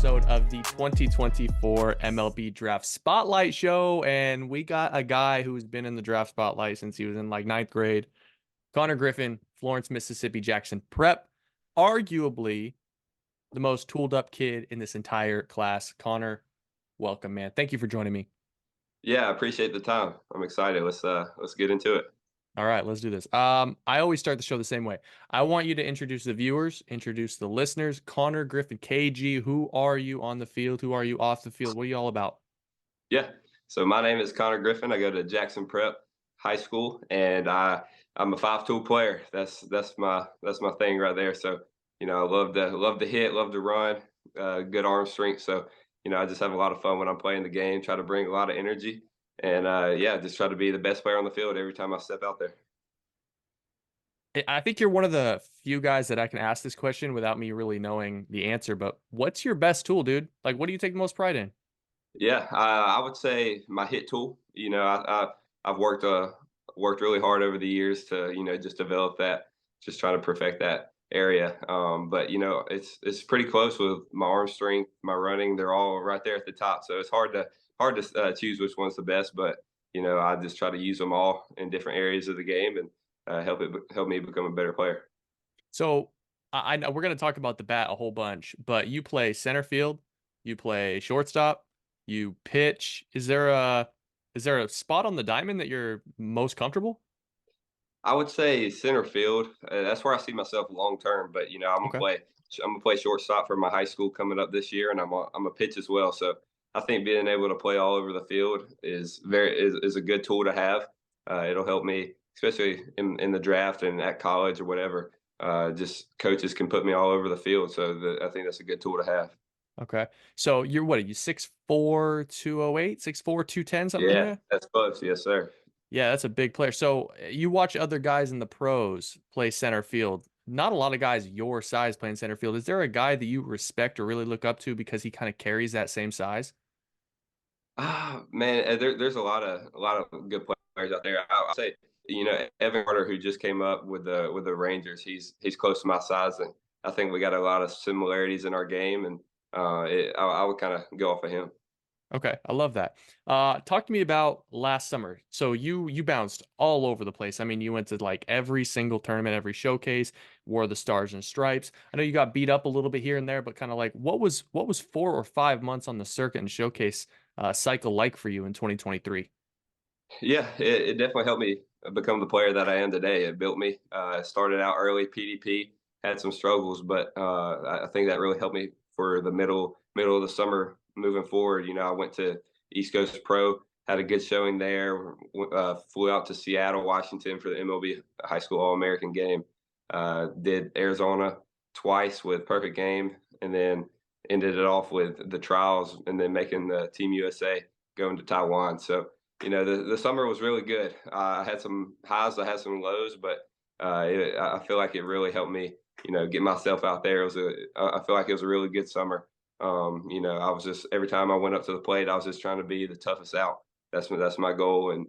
episode of the 2024 MLB Draft Spotlight Show. And we got a guy who's been in the draft spotlight since he was in like ninth grade. Konnor Griffin, Florence, Mississippi, Jackson Prep. Arguably the most tooled up kid in this entire class. Konnor, welcome, man. Thank you for joining me. Yeah, I appreciate the time. I'm excited. Let's get into it. All right, let's do this. I always start the show the same way. I want you to introduce the viewers, introduce the listeners. Konnor Griffin, KG, who are you on the field? Who are you off the field? What are you all about? Yeah. So my name is Konnor Griffin. I go to Jackson Prep High School, and I'm a five-tool player. That's my thing right there. So I love to hit, love to run, good arm strength. So I just have a lot of fun when I'm playing the game. Try to bring a lot of energy, and yeah, just try to be the best player on the field every time I step out there. I think you're one of the few guys that I can ask this question without me really knowing the answer, but what's your best tool, dude? Like, what do you take the most pride in? Yeah, I would say my hit tool. I've worked really hard over the years to just develop that, just trying to perfect that area. But it's pretty close with my arm strength, my running. They're all right there at the top, so it's hard to choose which one's the best. But I just try to use them all in different areas of the game and help me become a better player. So I know we're going to talk about the bat a whole bunch, but you play center field, you play shortstop, you pitch. Is there a spot on the diamond that you're most comfortable? I would say center field. That's where I see myself long term. But Okay. I'm gonna play shortstop for my high school coming up this year, and I'm a pitch as well. So I think being able to play all over the field is a good tool to have. It'll help me, especially in the draft and at college or whatever. Just coaches can put me all over the field, so I think that's a good tool to have. Okay. So you're what are you 6'4", 208, 6'4", 210, something like Yeah, that? that's close. Yes, sir. Yeah, that's a big player. So you watch other guys in the pros play center field. Not a lot of guys your size playing center field. Is there a guy that you respect or really look up to because he kind of carries that same size? Ah, man, there's a lot of good players out there. I'll say, Evan Carter, who just came up with the Rangers. He's close to my size, and I think we got a lot of similarities in our game, and I would kind of go off of him. Okay, I love that. Talk to me about last summer. So you bounced all over the place. I mean, you went to like every single tournament, every showcase, wore the stars and stripes. I know you got beat up a little bit here and there, but kind of like what was 4 or 5 months on the circuit and showcase cycle like for you in 2023? Yeah, it definitely helped me become the player that I am today. It built me. I started out early PDP, had some struggles, but I think that really helped me for the middle of the summer moving forward. I went to East Coast Pro, had a good showing there. Flew out to Seattle, Washington for the MLB High School All American game. Did Arizona twice with perfect game, and then ended it off with the trials, and then making the Team USA going to Taiwan. So the summer was really good. I had some highs, I had some lows, but I feel like it really helped me, get myself out there. I feel like it was a really good summer. I was just every time I went up to the plate, I was just trying to be the toughest out. That's my goal, and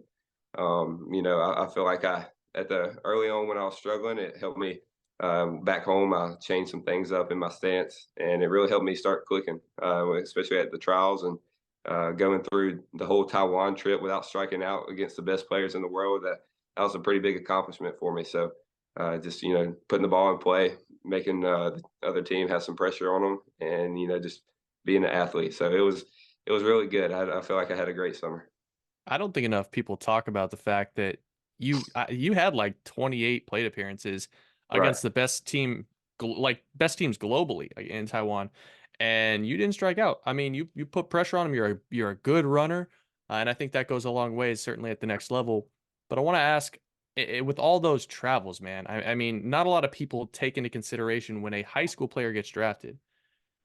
I feel like I at the early on when I was struggling, it helped me. Back home, I changed some things up in my stance, and it really helped me start clicking, especially at the trials and going through the whole Taiwan trip without striking out against the best players in the world. That was a pretty big accomplishment for me. So just putting the ball in play, making the other team have some pressure on them, and just being an athlete. So it was really good. I feel like I had a great summer. I don't think enough people talk about the fact that you had like 28 plate appearances Right. against the best team, like best teams globally like, in Taiwan, and you didn't strike out. I mean, you put pressure on them. You're a good runner, and I think that goes a long way, certainly at the next level. But I want to ask, with all those travels, man, I mean, not a lot of people take into consideration when a high school player gets drafted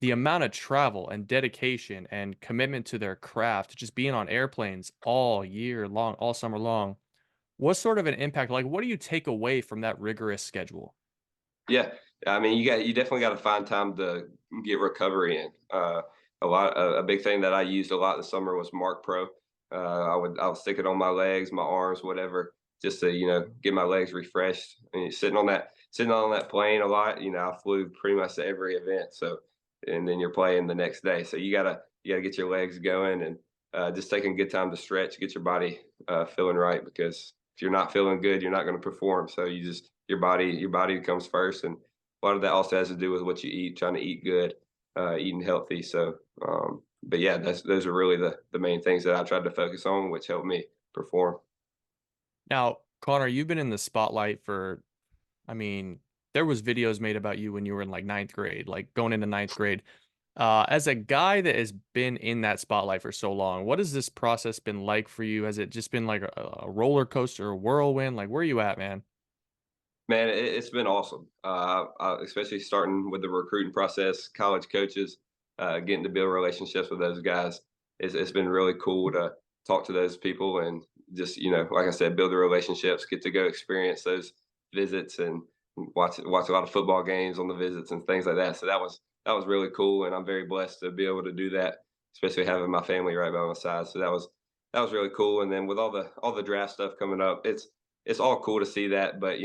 the amount of travel and dedication and commitment to their craft, just being on airplanes all year long, all summer long, what sort of an impact, like what do you take away from that rigorous schedule? Yeah, I mean, you definitely got to find time to get recovery in. A big thing that I used a lot this summer was Mark Pro. I'll stick it on my legs, my arms, whatever, just to get my legs refreshed. And sitting on that plane a lot, I flew pretty much to every event, so and then you're playing the next day. So you gotta get your legs going, and just taking good time to stretch, get your body feeling right, because if you're not feeling good, you're not going to perform. So your body comes first, and a lot of that also has to do with what you eat, trying to eat good, eating healthy. So, but yeah, those are really the main things that I tried to focus on, which helped me perform. Now, Connor, you've been in the spotlight for, I mean, there was videos made about you when you were in like ninth grade, like going into ninth grade. As a guy that has been in that spotlight for so long, what has this process been like for you? Has it just been like a roller coaster, a whirlwind? Like, where are you at, man? Man, it's been awesome. Especially starting with the recruiting process, college coaches, getting to build relationships with those guys. It's been really cool to talk to those people, and just, like I said, build the relationships, get to go experience those visits, and watch a lot of football games on the visits and things like that. So that was really cool, and I'm very blessed to be able to do that, especially having my family right by my side. So that was really cool. And then with all the draft stuff coming up, it's all cool to see that, but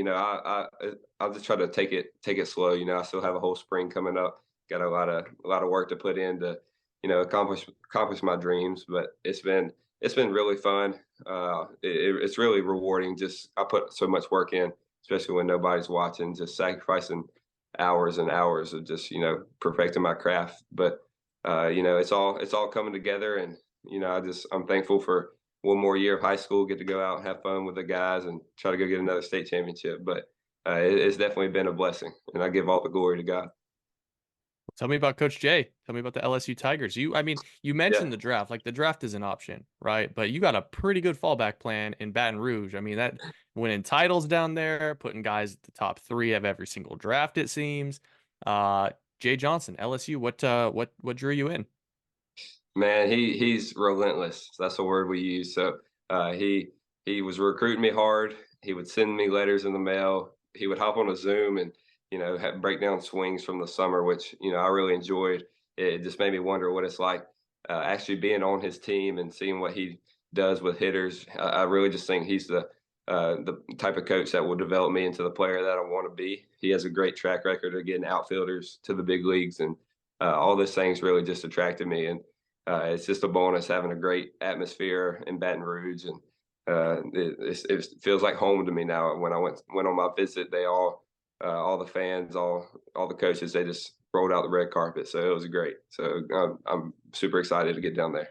I'll just try to take it slow. I still have a whole spring coming up. Got a lot of work to put in to, accomplish my dreams. But it's been really fun. It's really rewarding. Just I put so much work in, especially when nobody's watching. Just sacrificing hours and hours of just perfecting my craft. But it's all coming together, and I'm thankful for one more year of high school, get to go out and have fun with the guys and try to go get another state championship. But it's definitely been a blessing, and I give all the glory to God. Tell me about Coach Jay. Tell me about the LSU Tigers. I mean, you Yeah, mentioned the draft. Like the draft is an option, right? But you got a pretty good fallback plan in Baton Rouge. I mean, that winning titles down there, putting guys at the top three of every single draft, it seems. Uh, Jay Johnson, LSU. What drew you in? man, he's relentless. That's the word we use. So he was recruiting me hard. He would send me letters in the mail. He would hop on a Zoom and break down swings from the summer, which I really enjoyed. It just made me wonder what it's like actually being on his team and seeing what he does with hitters. I really just think he's the type of coach that will develop me into the player that I want to be. He has a great track record of getting outfielders to the big leagues, and all those things really just attracted me. And it's just a bonus having a great atmosphere in Baton Rouge, and it feels like home to me now. When I went on my visit, they all the fans, all the coaches, they just rolled out the red carpet, so it was great. So I'm super excited to get down there.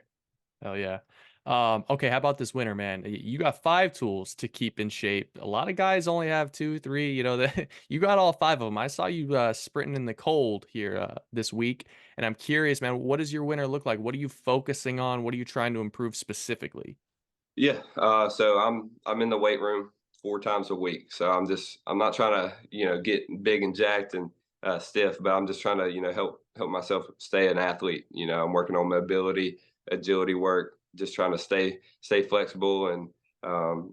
Hell yeah. Okay, how about this winter, man? You got five tools to keep in shape. A lot of guys only have two, three. You got all five of them. I saw you sprinting in the cold here this week, and I'm curious, man, what does your winter look like? What are you focusing on? What are you trying to improve specifically? Yeah, so I'm in the weight room 4 times a week. So I'm not trying to get big and jacked and stiff, but I'm just trying to help myself stay an athlete. I'm working on mobility, agility work, just trying to stay flexible. And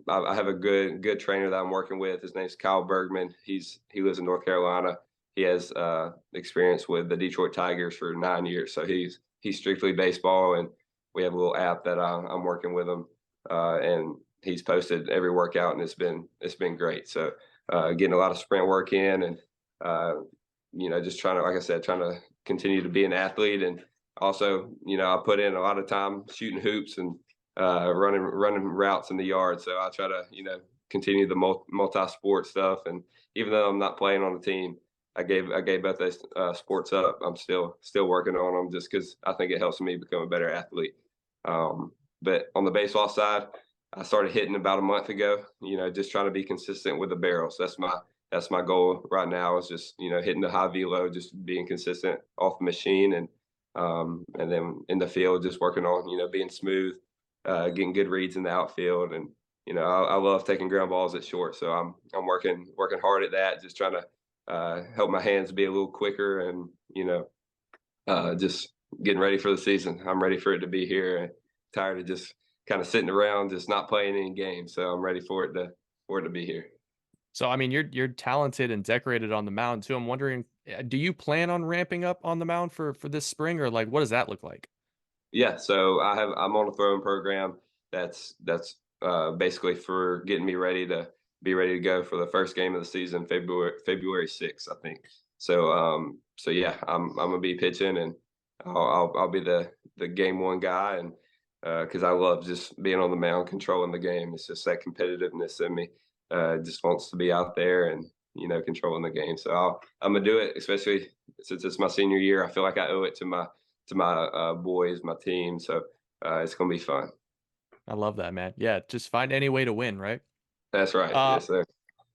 I have a good trainer that I'm working with. His name's Kyle Bergman. He lives in North Carolina. He has experience with the Detroit Tigers for 9 years. So he's strictly baseball, and we have a little app that I'm working with him, and he's posted every workout, and it's been great. So getting a lot of sprint work in, and just trying to, like I said, trying to continue to be an athlete. And also, I put in a lot of time shooting hoops and running routes in the yard. So I try to continue the multi-sport stuff. And even though I'm not playing on the team, I gave both those sports up. I'm still working on them, just because I think it helps me become a better athlete. But on the baseball side, I started hitting about a month ago. Just trying to be consistent with the barrels. That's my goal right now. Is just hitting the high velo, just being consistent off the machine, and then in the field, just working on being smooth, getting good reads in the outfield. And I love taking ground balls at short, so I'm working hard at that. Just trying to help my hands be a little quicker, and just getting ready for the season. I'm ready for it to be here. And tired of just kind of sitting around, just not playing any games. So I'm ready for it to be here. So, I mean, you're talented and decorated on the mound too. I'm wondering, do you plan on ramping up on the mound for this spring, or like what does that look like? Yeah. So I'm on a throwing program that's basically for getting me ready to be ready to go for the first game of the season, February 6th, I think. So So yeah, I'm gonna be pitching, and I'll be the game one guy, and because I love just being on the mound, controlling the game. It's just that competitiveness in me. Just wants to be out there and controlling the game. So I'm gonna do it, especially since it's my senior year. I feel like I owe it to my boys, my team. So it's gonna be fun. I love that, man. Yeah, just find any way to win, right? That's right. Uh, Yes, sir.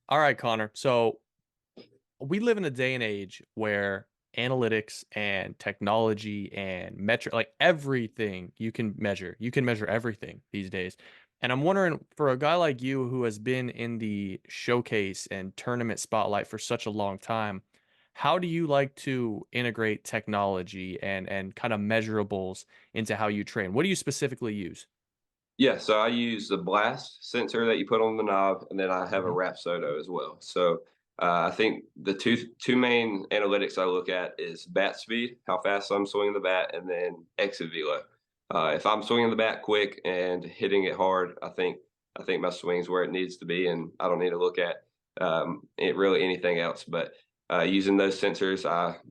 all right, Connor. So we live in a day and age where analytics and technology and metric, like everything you can measure everything these days. And I'm wondering, for a guy like you who has been in the showcase and tournament spotlight for such a long time, how do you like to integrate technology and kind of measurables into how you train? What do you specifically use? Yeah, so I use the blast sensor that you put on the knob, and then I have a Hmm. Rapsodo as well. So I think the two main analytics I look at is bat speed, how fast I'm swinging the bat, and then exit velo. If I'm swinging the bat quick and hitting it hard, I think my swing's where it needs to be, and I don't need to look at it really anything else. But using those sensors,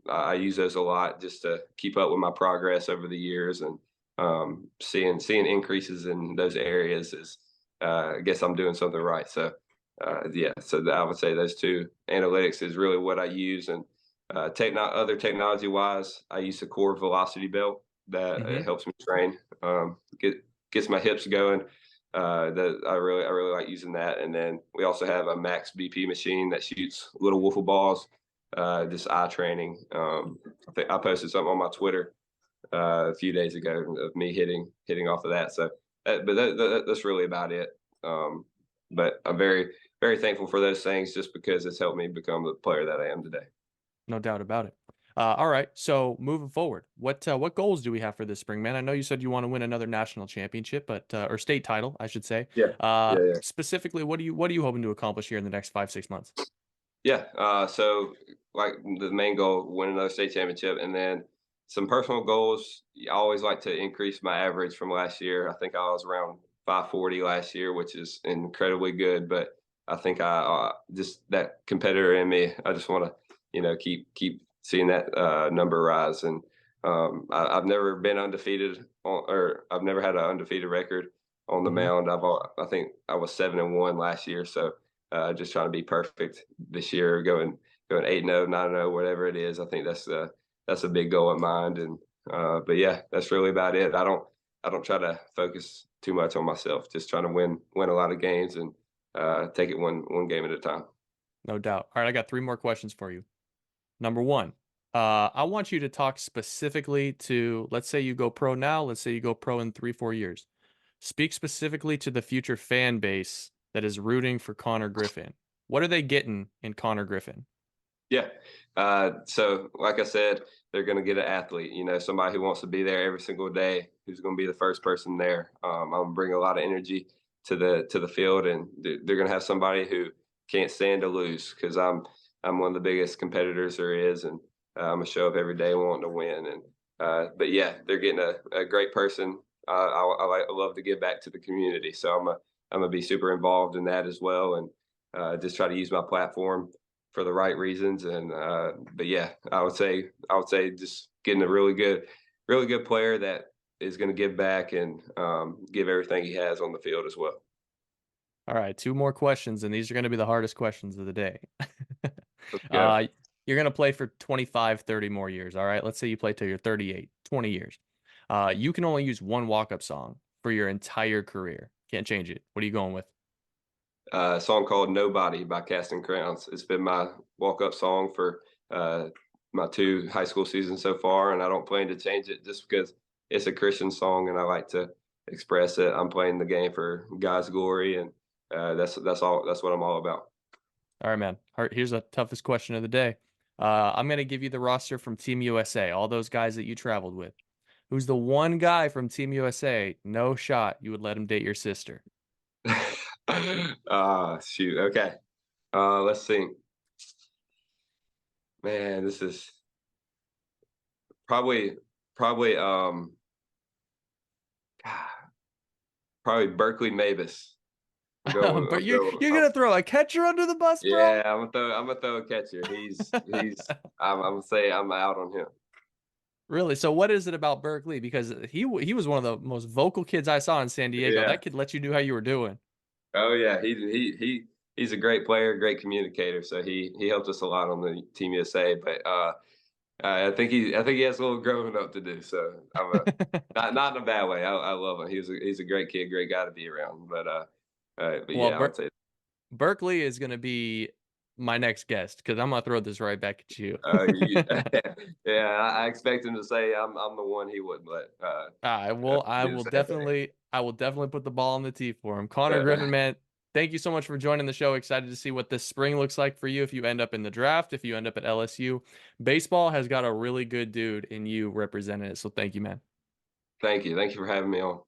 I use those a lot just to keep up with my progress over the years, and seeing increases in those areas is I guess I'm doing something right. So yeah, so I would say those two analytics is really what I use. And other technology wise, I use the core velocity belt that Hmm. helps me train, gets my hips going. That I really like using that. And then we also have a max BP machine that shoots little wiffle balls. Just eye training. I think I posted something on my Twitter a few days ago of me hitting off of that. So, that's really about it. Um, but I'm very thankful for those things, just because it's helped me become the player that I am today. No doubt about it. All right, so moving forward, what goals do we have for this spring, man? I know you said you want to win another national championship, but or state title, I should say. Yeah, yeah. Specifically, what are you hoping to accomplish here in the next 5, 6 months? Yeah. So, like, the main goal, win another state championship, and then some personal goals. I always like to increase my average from last year. I think I was around 540 last year, which is incredibly good. But I think I just that competitor in me. I just want to, keep seeing that number rise. And I've never been undefeated or I've never had an undefeated record on the Hmm. mound. I think I was 7-1 last year. So just trying to be perfect this year, going 8-0, 9-0, whatever it is. I think that's a big goal of mine. And but yeah, that's really about it. I don't try to focus too much on myself. Just trying to win a lot of games, and take it one game at a time. No doubt. All right, I got three more questions for you. Number one, I want you to talk specifically to, let's say you go pro now, let's say you go pro in 3, 4 years. Speak specifically to the future fan base that is rooting for Connor Griffin. What are they getting in Connor Griffin? Yeah. So, like I said, they're going to get an athlete. Somebody who wants to be there every single day, who's going to be the first person there. I'm going to bring a lot of energy to the field, and they're going to have somebody who can't stand to lose, because I'm one of the biggest competitors there is, and I'm gonna show up every day wanting to win. And but yeah, they're getting a great person. I love to give back to the community, so I'm gonna be super involved in that as well, and just try to use my platform for the right reasons. And but yeah, I would say just getting a really good player that is going to give back, and give everything he has on the field as well. All right, two more questions, and these are going to be the hardest questions of the day. Let's go. uh, you're going to play for 25, 30 more years. All right, let's say you play till you're 38, 20 years. You can only use one walk-up song for your entire career. Can't change it. What are you going with? A song called "Nobody" by Casting Crowns. It's been my walk-up song for uh, my two high school seasons so far, and I don't plan to change it, just because it's a Christian song, and I like to express it. I'm playing the game for God's glory, and that's what I'm all about. All right, man. All right, here's the toughest question of the day. I'm going to give you the roster from Team USA, all those guys that you traveled with. Who's the one guy from Team USA? No shot. You would let him date your sister. Shoot. Okay. Let's see. Man, this is probably probably Berkeley Mavis. But I'm you're going. you're gonna throw a catcher under the bus, bro? Yeah, I'm gonna throw a catcher. I'm gonna say I'm out on him. Really? So what is it about Berkeley? Because he was one of the most vocal kids I saw in San Diego. Yeah. That kid let you do how you were doing. Oh yeah. He's a great player, great communicator. So he helped us a lot on the Team USA. But I think he has a little growing up to do. So I'm a not in a bad way. I love him. He's a great kid, great guy to be around. But Well, yeah, I would say. Berkeley is gonna be my next guest because I'm gonna throw this right back at you. Yeah, I expect him to say I'm the one he wouldn't let. Yes. I will definitely put the ball on the tee for him. Konnor Griffin, man, thank you so much for joining the show. Excited to see what this spring looks like for you if you end up in the draft, if you end up at LSU. Baseball has got a really good dude in you representing it. So thank you, man. Thank you for having me on.